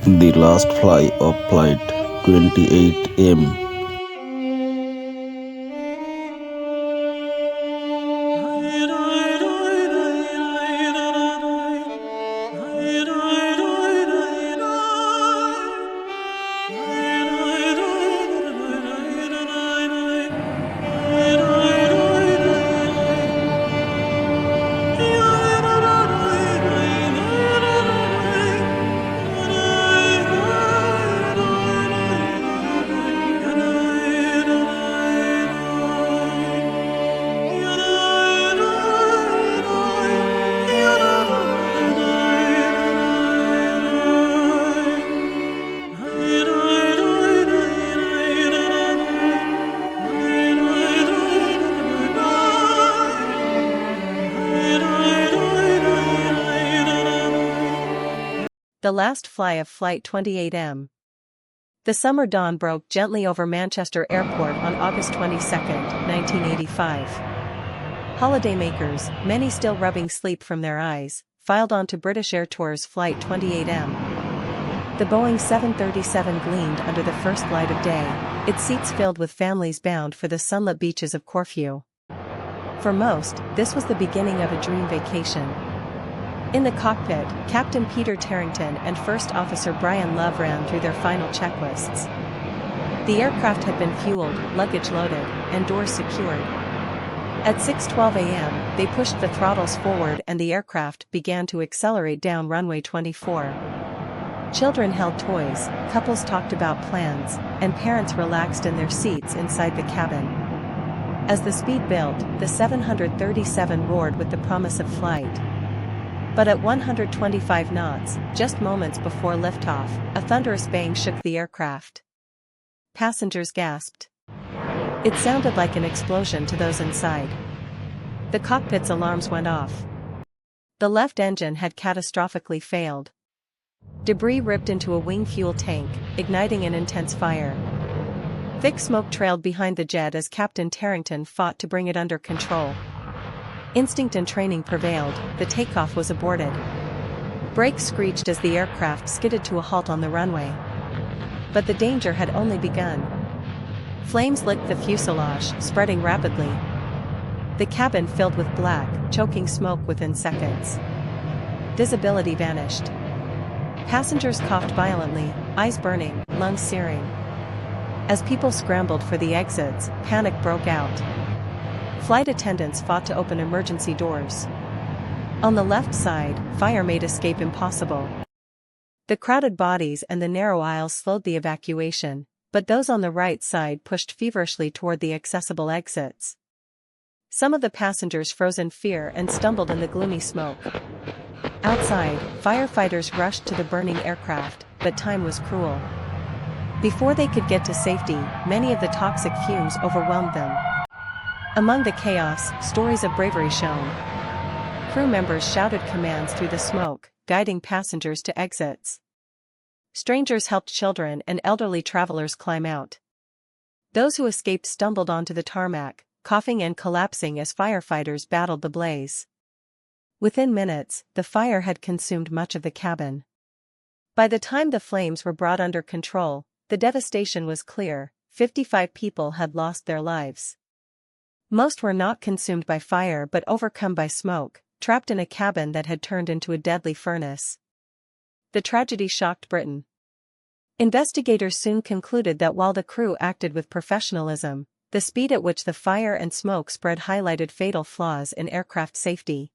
The last fly of flight 28M. The last fly of Flight 28M. The summer dawn broke gently over Manchester Airport on August 22, 1985. Holidaymakers, many still rubbing sleep from their eyes, filed onto British Airtours Flight 28M. The Boeing 737 gleamed under the first light of day, its seats filled with families bound for the sunlit beaches of Corfu. For most, this was the beginning of a dream vacation. In the cockpit, Captain Peter Tarrington and First Officer Brian Love ran through their final checklists. The aircraft had been fueled, luggage loaded, and doors secured. At 6:12 a.m., they pushed the throttles forward and the aircraft began to accelerate down runway 24. Children held toys, couples talked about plans, and parents relaxed in their seats inside the cabin. As the speed built, the 737 roared with the promise of flight. But at 125 knots, just moments before liftoff, a thunderous bang shook the aircraft. Passengers gasped. It sounded like an explosion to those inside. The cockpit's alarms went off. The left engine had catastrophically failed. Debris ripped into a wing fuel tank, igniting an intense fire. Thick smoke trailed behind the jet as Captain Tarrington fought to bring it under control. Instinct and training prevailed, the takeoff was aborted. Brakes screeched as the aircraft skidded to a halt on the runway. But the danger had only begun. Flames licked the fuselage, spreading rapidly. The cabin filled with black, choking smoke within seconds. Visibility vanished. Passengers coughed violently, eyes burning, lungs searing. As people scrambled for the exits, panic broke out. Flight attendants fought to open emergency doors. On the left side, fire made escape impossible. The crowded bodies and the narrow aisles slowed the evacuation, but those on the right side pushed feverishly toward the accessible exits. Some of the passengers froze in fear and stumbled in the gloomy smoke. Outside, firefighters rushed to the burning aircraft, but time was cruel. Before they could get to safety, many of the toxic fumes overwhelmed them. Among the chaos, stories of bravery shone. Crew members shouted commands through the smoke, guiding passengers to exits. Strangers helped children and elderly travelers climb out. Those who escaped stumbled onto the tarmac, coughing and collapsing as firefighters battled the blaze. Within minutes, the fire had consumed much of the cabin. By the time the flames were brought under control, the devastation was clear: 55 people had lost their lives. Most were not consumed by fire but overcome by smoke, trapped in a cabin that had turned into a deadly furnace. The tragedy shocked Britain. Investigators soon concluded that while the crew acted with professionalism, the speed at which the fire and smoke spread highlighted fatal flaws in aircraft safety.